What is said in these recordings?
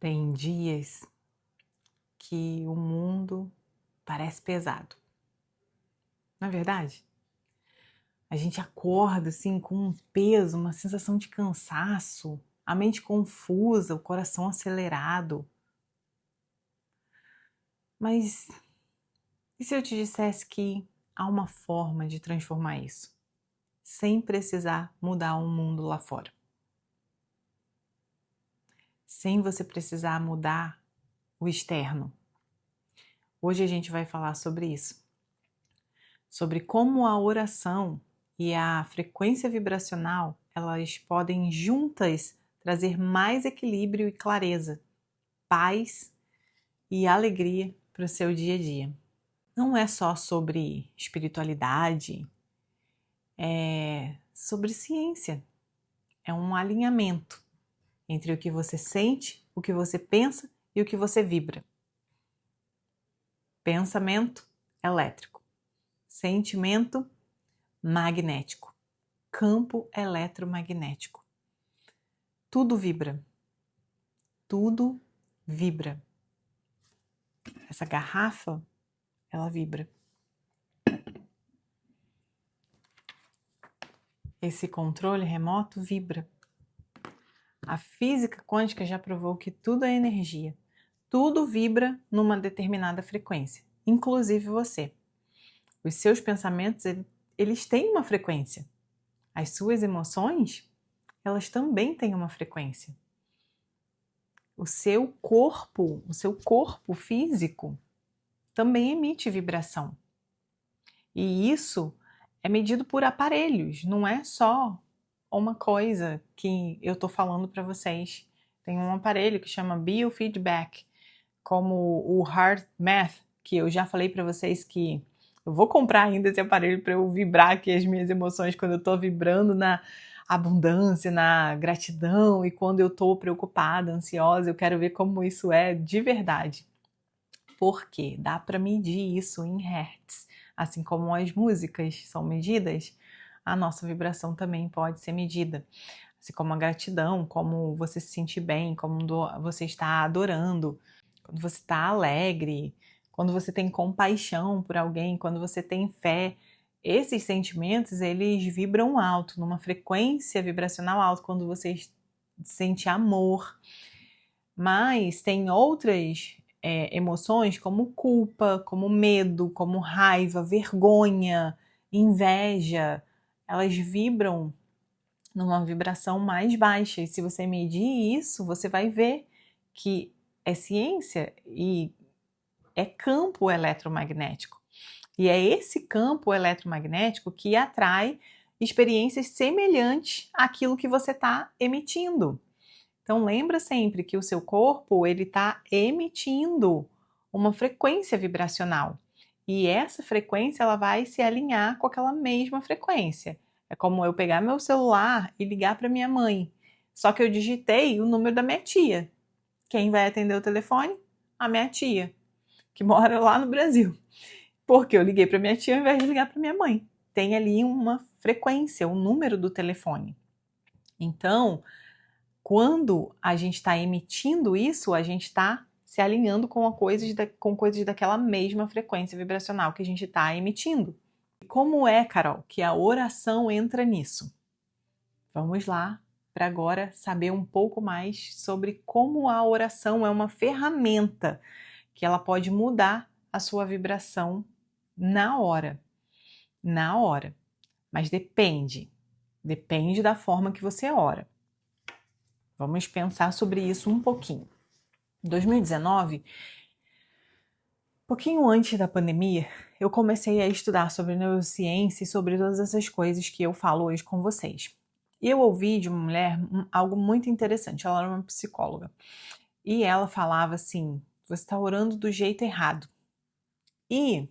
Tem dias que o mundo parece pesado. Não é verdade? A gente acorda assim com um peso, uma sensação de cansaço, a mente confusa, o coração acelerado. Mas e se eu te dissesse que há uma forma de transformar isso, sem precisar mudar o mundo lá fora? Sem você precisar mudar o externo. Hoje a gente vai falar sobre isso. Sobre como a oração e a frequência vibracional, elas podem juntas trazer mais equilíbrio e clareza, paz e alegria para o seu dia a dia. Não é só sobre espiritualidade, é sobre ciência. É um alinhamento entre o que você sente, o que você pensa e o que você vibra. Pensamento elétrico, sentimento magnético, campo eletromagnético. Tudo vibra. Tudo vibra. Essa garrafa, ela vibra. Esse controle remoto vibra. A física quântica já provou que tudo é energia. Tudo vibra numa determinada frequência, inclusive você. Os seus pensamentos, eles têm uma frequência. As suas emoções, elas também têm uma frequência. O seu corpo físico também emite vibração. E isso é medido por aparelhos, não é só uma coisa que eu estou falando para vocês. Tem um aparelho que chama Biofeedback, como o HeartMath, que eu já falei para vocês que eu vou comprar ainda esse aparelho para eu vibrar aqui as minhas emoções quando eu estou vibrando na abundância, na gratidão, e quando eu estou preocupada, ansiosa, eu quero ver como isso é de verdade. Porque dá para medir isso em hertz, assim como as músicas são medidas, a nossa vibração também pode ser medida. Assim como a gratidão, como você se sentir bem, como você está adorando, quando você está alegre, quando você tem compaixão por alguém, quando você tem fé. Esses sentimentos, eles vibram alto, numa frequência vibracional alta, quando você sente amor. Mas tem outras emoções como culpa, como medo, como raiva, vergonha, inveja. Elas vibram numa vibração mais baixa. E se você medir isso, você vai ver que é ciência e é campo eletromagnético. E é esse campo eletromagnético que atrai experiências semelhantes àquilo que você está emitindo. Então lembra sempre que o seu corpo ele está emitindo uma frequência vibracional. E essa frequência ela vai se alinhar com aquela mesma frequência. É como eu pegar meu celular e ligar para minha mãe. Só que eu digitei o número da minha tia. Quem vai atender o telefone? A minha tia, que mora lá no Brasil. Porque eu liguei para minha tia ao invés de ligar para minha mãe. Tem ali uma frequência, o número do telefone. Então, quando a gente está emitindo isso, a gente está se alinhando com coisas daquela mesma frequência vibracional que a gente está emitindo. E como é, Carol, que a oração entra nisso? Vamos lá para agora saber um pouco mais sobre como a oração é uma ferramenta que ela pode mudar a sua vibração na hora. Na hora. Mas depende da forma que você ora. Vamos pensar sobre isso um pouquinho. Em 2019, um pouquinho antes da pandemia, eu comecei a estudar sobre neurociência e sobre todas essas coisas que eu falo hoje com vocês. E eu ouvi de uma mulher algo muito interessante. Ela era uma psicóloga. E ela falava assim: você está orando do jeito errado. E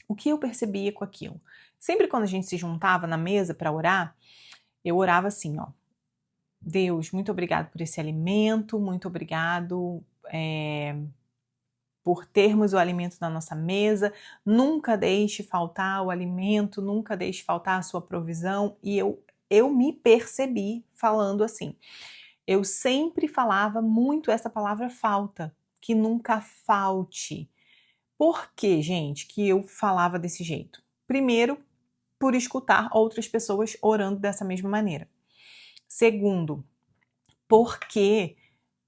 o que eu percebia com aquilo? Sempre quando a gente se juntava na mesa para orar, eu orava assim, ó. Deus, muito obrigado por esse alimento, muito obrigado por termos o alimento na nossa mesa, nunca deixe faltar o alimento, nunca deixe faltar a sua provisão. E eu me percebi falando assim. eu sempre falava muito essa palavra falta, que nunca falte. Por que, gente, que eu falava desse jeito? Primeiro, por escutar outras pessoas orando dessa mesma maneira. Segundo, porque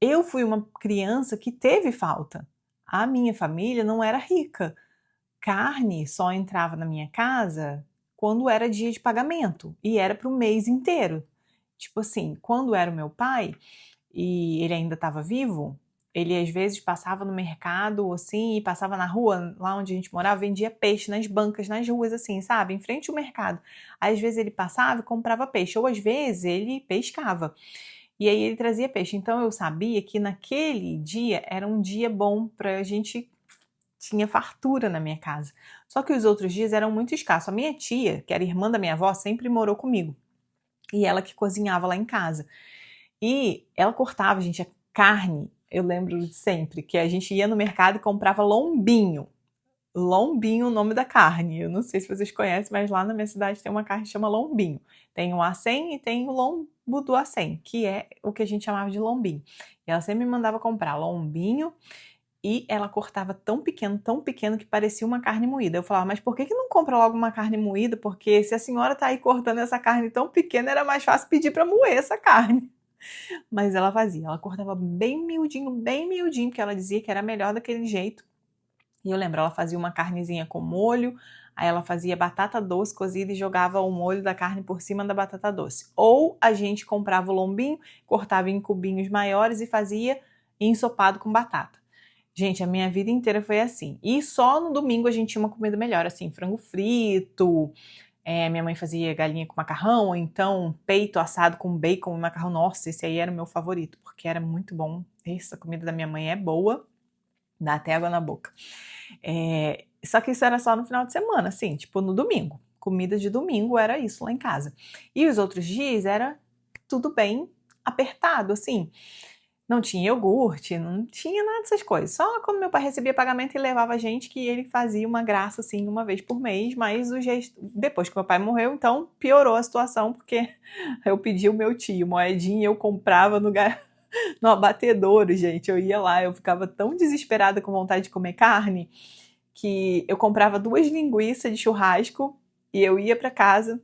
eu fui uma criança que teve falta. A minha família não era rica. Carne só entrava na minha casa quando era dia de pagamento e era para o mês inteiro. Tipo assim, quando era o meu pai e ele ainda estava vivo, ele às vezes passava no mercado assim e passava na rua, lá onde a gente morava, vendia peixe nas bancas, nas ruas assim, sabe? Em frente ao mercado. Às vezes ele passava e comprava peixe, ou às vezes ele pescava. E aí ele trazia peixe. Então eu sabia que naquele dia era um dia bom pra gente, tinha fartura na minha casa. Só que os outros dias eram muito escassos. A minha tia, que era irmã da minha avó, sempre morou comigo. E ela que cozinhava lá em casa. E ela cortava, gente, a carne. Eu lembro sempre que a gente ia no mercado e comprava lombinho. Lombinho, o nome da carne. Eu não sei se vocês conhecem, mas lá na minha cidade tem uma carne que chama lombinho. Tem o acém e tem o lombo do acém, que é o que a gente chamava de lombinho. E ela sempre me mandava comprar lombinho e ela cortava tão pequeno que parecia uma carne moída. Eu falava, mas por que não compra logo uma carne moída? Porque se a senhora tá aí cortando essa carne tão pequena, era mais fácil pedir para moer essa carne. Mas ela fazia, ela cortava bem miudinho, porque ela dizia que era melhor daquele jeito. E eu lembro, ela fazia uma carnezinha com molho, aí ela fazia batata doce cozida e jogava o molho da carne por cima da batata doce. Ou a gente comprava o lombinho, cortava em cubinhos maiores e fazia ensopado com batata. Gente, a minha vida inteira foi assim. E só no domingo a gente tinha uma comida melhor, assim, frango frito, minha mãe fazia galinha com macarrão, ou então peito assado com bacon e macarrão. Nossa, esse aí era o meu favorito, porque era muito bom. Essa comida da minha mãe é boa, dá até água na boca. Só que isso era só no final de semana, assim, tipo no domingo. Comida de domingo era isso lá em casa. E os outros dias era tudo bem apertado, assim. Não tinha iogurte, não tinha nada dessas coisas. Só quando meu pai recebia pagamento e levava a gente, que ele fazia uma graça, assim, uma vez por mês. Mas depois que meu pai morreu, então piorou a situação, porque eu pedi o meu tio moedinha e eu comprava no abatedouro, gente. Eu ia lá, eu ficava tão desesperada com vontade de comer carne, que eu comprava 2 linguiças de churrasco e eu ia para casa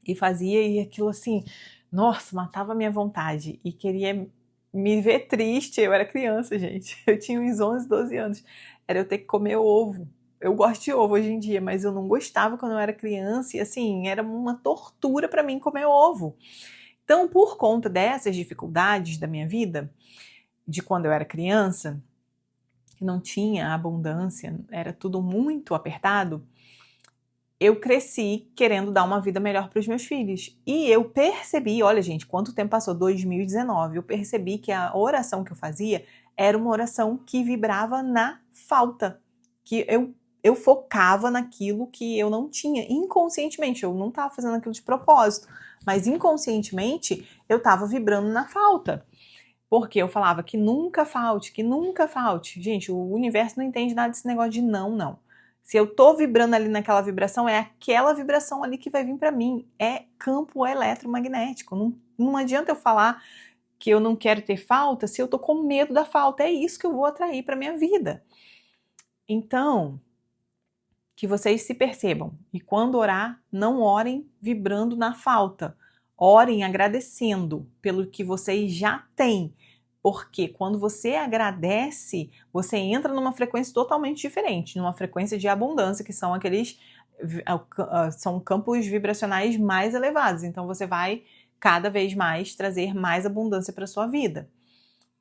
e fazia, e aquilo assim, nossa, matava a minha vontade. E queria me ver triste. Eu era criança, gente. Eu tinha uns 11, 12 anos. Era eu ter que comer ovo. Eu gosto de ovo hoje em dia, mas eu não gostava quando eu era criança. E assim, era uma tortura para mim comer ovo. Então, por conta dessas dificuldades da minha vida, de quando eu era criança, que não tinha abundância, era tudo muito apertado, eu cresci querendo dar uma vida melhor para os meus filhos. E eu percebi, olha gente, quanto tempo passou? 2019. Eu percebi que a oração que eu fazia era uma oração que vibrava na falta. Que eu focava naquilo que eu não tinha, inconscientemente. Eu não estava fazendo aquilo de propósito, mas inconscientemente eu estava vibrando na falta. Porque eu falava que nunca falte, que nunca falte. Gente, o universo não entende nada desse negócio de não, não. Se eu tô vibrando ali naquela vibração, é aquela vibração ali que vai vir para mim. É campo eletromagnético. Não adianta eu falar que eu não quero ter falta se eu tô com medo da falta. É isso que eu vou atrair para minha vida. Então, que vocês se percebam. E quando orar, não orem vibrando na falta. Orem agradecendo pelo que vocês já têm. Porque quando você agradece, você entra numa frequência totalmente diferente, numa frequência de abundância, que são são campos vibracionais mais elevados. Então você vai cada vez mais trazer mais abundância para sua vida.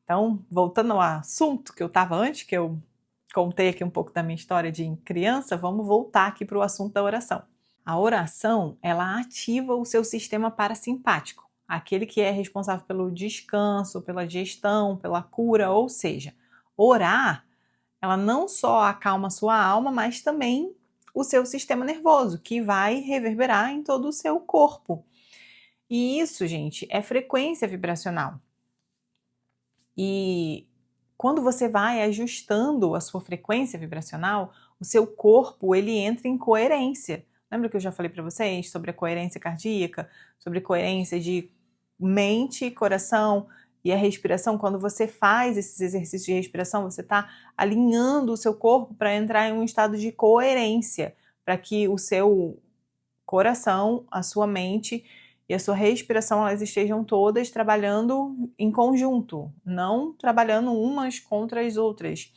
Então, voltando ao assunto que eu estava antes, que eu contei aqui um pouco da minha história de criança, vamos voltar aqui para o assunto da oração. A oração, ela ativa o seu sistema parasimpático, aquele que é responsável pelo descanso, pela digestão, pela cura, ou seja, orar, ela não só acalma a sua alma, mas também o seu sistema nervoso, que vai reverberar em todo o seu corpo. E isso, gente, é frequência vibracional. E quando você vai ajustando a sua frequência vibracional, o seu corpo, ele entra em coerência. Lembra que eu já falei para vocês sobre a coerência cardíaca, sobre coerência de mente, coração E a respiração, quando você faz esses exercícios de respiração, você está alinhando o seu corpo para entrar em um estado de coerência, para que o seu coração, a sua mente e a sua respiração, elas estejam todas trabalhando em conjunto, não trabalhando umas contra as outras.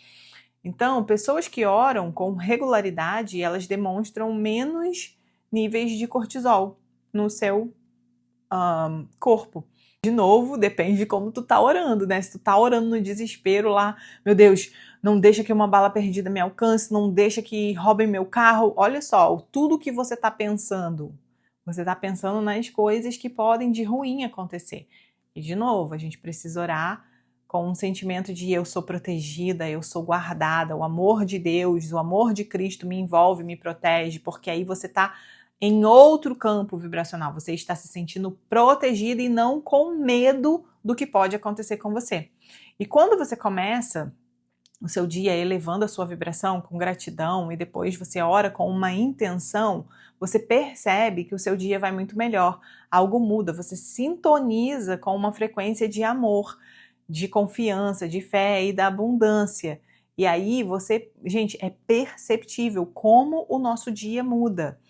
Então, pessoas que oram com regularidade, elas demonstram menos níveis de cortisol no seu corpo. De novo, depende de como tu tá orando, né? Se tu tá orando no desespero lá, meu Deus, não deixa que uma bala perdida me alcance, não deixa que roubem meu carro. Olha só, tudo que você tá pensando nas coisas que podem de ruim acontecer. E de novo, a gente precisa orar com um sentimento de eu sou protegida, eu sou guardada, o amor de Deus, o amor de Cristo me envolve, me protege, porque aí você tá em outro campo vibracional, você está se sentindo protegida e não com medo do que pode acontecer com você. E quando você começa o seu dia elevando a sua vibração com gratidão e depois você ora com uma intenção, você percebe que o seu dia vai muito melhor. Algo muda, você sintoniza com uma frequência de amor, de confiança, de fé e da abundância. E aí você, gente, é perceptível como o nosso dia muda.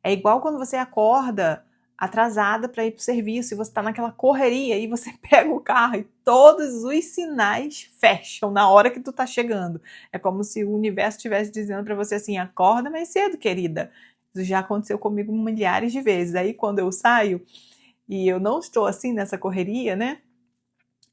É igual quando você acorda atrasada para ir para o serviço e você está naquela correria e você pega o carro e todos os sinais fecham na hora que tu tá chegando. É como se o universo estivesse dizendo para você assim, acorda mais cedo, querida. Isso já aconteceu comigo milhares de vezes. Aí quando eu saio e eu não estou assim nessa correria, né?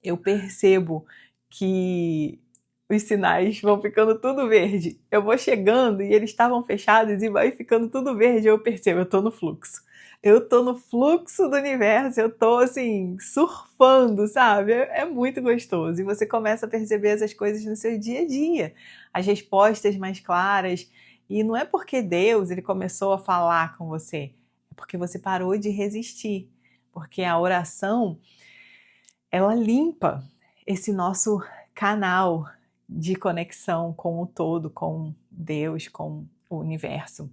Eu percebo que os sinais vão ficando tudo verde. Eu vou chegando e eles estavam fechados e vai ficando tudo verde. Eu percebo, eu tô no fluxo. Eu tô no fluxo do universo, eu tô assim, surfando, sabe? É muito gostoso. E você começa a perceber essas coisas no seu dia a dia. As respostas mais claras. E não é porque Deus ele começou a falar com você. É porque você parou de resistir. Porque a oração, ela limpa esse nosso canal de conexão com o todo, com Deus, com o universo.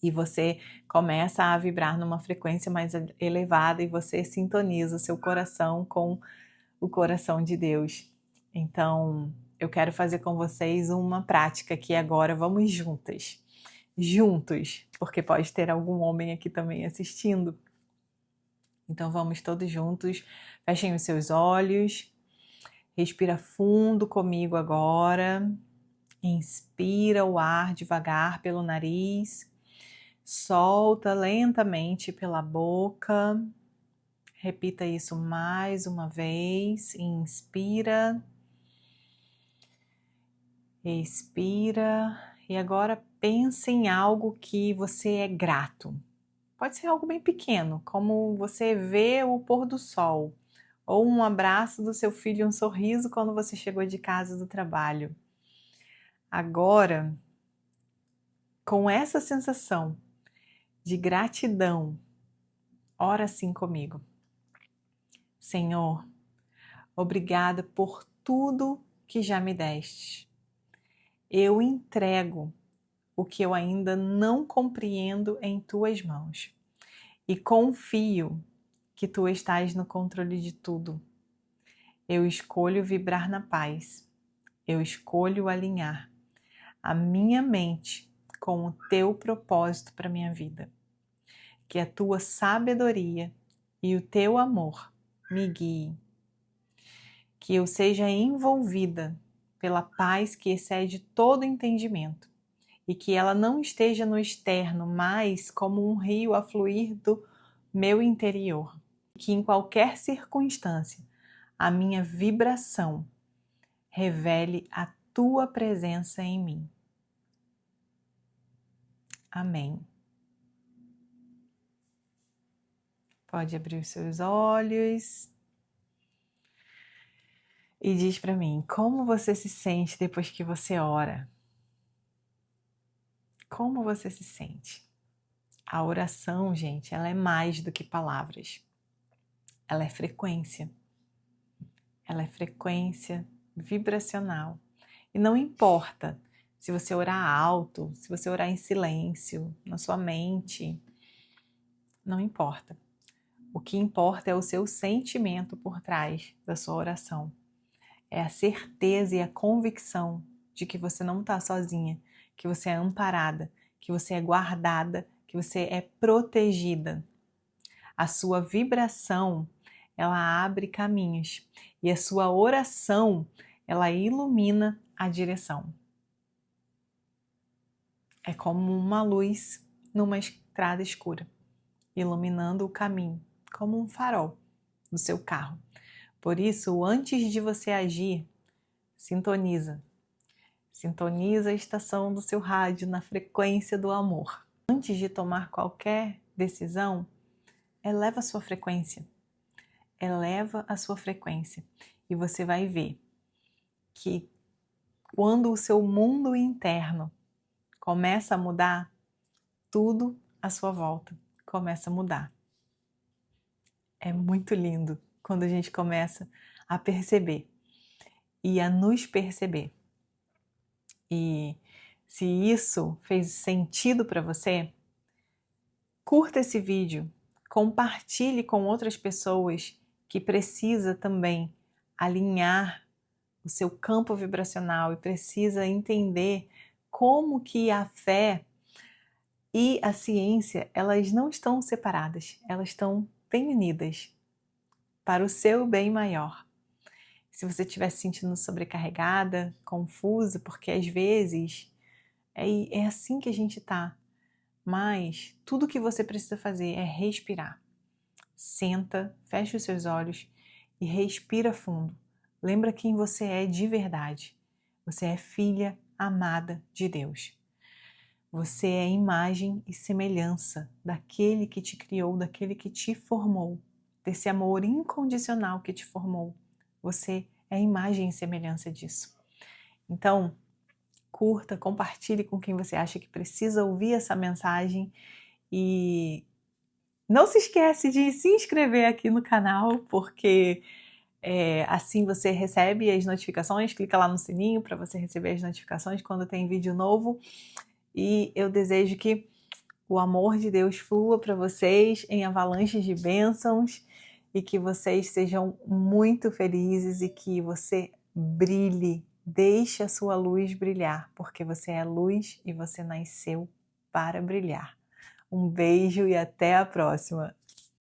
E você começa a vibrar numa frequência mais elevada e você sintoniza o seu coração com o coração de Deus. Então, eu quero fazer com vocês uma prática que agora vamos juntas. Juntos, porque pode ter algum homem aqui também assistindo. Então, vamos todos juntos. Fechem os seus olhos. Respira fundo comigo agora. Inspira o ar devagar pelo nariz. Solta lentamente pela boca. Repita isso mais uma vez. Inspira. Expira. E agora pense em algo que você é grato. Pode ser algo bem pequeno, como você vê o pôr do sol. Ou um abraço do seu filho, um sorriso quando você chegou de casa do trabalho. Agora, com essa sensação de gratidão, ora assim comigo. Senhor, obrigada por tudo que já me deste. Eu entrego o que eu ainda não compreendo em tuas mãos e confio que tu estás no controle de tudo. Eu escolho vibrar na paz. Eu escolho alinhar a minha mente com o teu propósito para minha vida. Que a tua sabedoria e o teu amor me guiem. Que eu seja envolvida pela paz que excede todo entendimento e que ela não esteja no externo, mas como um rio a fluir do meu interior. Que em qualquer circunstância a minha vibração revele a tua presença em mim. Amém. Pode abrir os seus olhos e diz para mim, como você se sente depois que você ora? Como você se sente? A oração, gente, ela é mais do que palavras. Ela é frequência. Ela é frequência vibracional. E não importa se você orar alto, se você orar em silêncio, na sua mente, não importa. O que importa é o seu sentimento por trás da sua oração. É a certeza e a convicção de que você não está sozinha, que você é amparada, que você é guardada, que você é protegida. A sua vibração, ela abre caminhos e a sua oração, ela ilumina a direção. É como uma luz numa estrada escura, iluminando o caminho, como um farol do seu carro. Por isso, antes de você agir, sintoniza. Sintoniza a estação do seu rádio na frequência do amor. Antes de tomar qualquer decisão, eleva a sua frequência. Eleva a sua frequência. E você vai ver que quando o seu mundo interno começa a mudar, tudo à sua volta começa a mudar. É muito lindo quando a gente começa a perceber e a nos perceber. E se isso fez sentido para você, curta esse vídeo, compartilhe com outras pessoas que precisa também alinhar o seu campo vibracional e precisa entender como que a fé e a ciência, elas não estão separadas, elas estão bem unidas para o seu bem maior. Se você estiver se sentindo sobrecarregada, confusa, porque às vezes é assim que a gente está, mas tudo que você precisa fazer é respirar. Senta, fecha os seus olhos e respira fundo. Lembra quem você é de verdade. Você é filha amada de Deus. Você é imagem e semelhança daquele que te criou, daquele que te formou, desse amor incondicional que te formou. Você é imagem e semelhança disso. Então, curta, compartilhe com quem você acha que precisa ouvir essa mensagem e não se esquece de se inscrever aqui no canal, porque assim você recebe as notificações, clica lá no sininho para você receber as notificações quando tem vídeo novo. E eu desejo que o amor de Deus flua para vocês em avalanches de bênçãos e que vocês sejam muito felizes e que você brilhe, deixe a sua luz brilhar, porque você é luz e você nasceu para brilhar. Um beijo e até a próxima!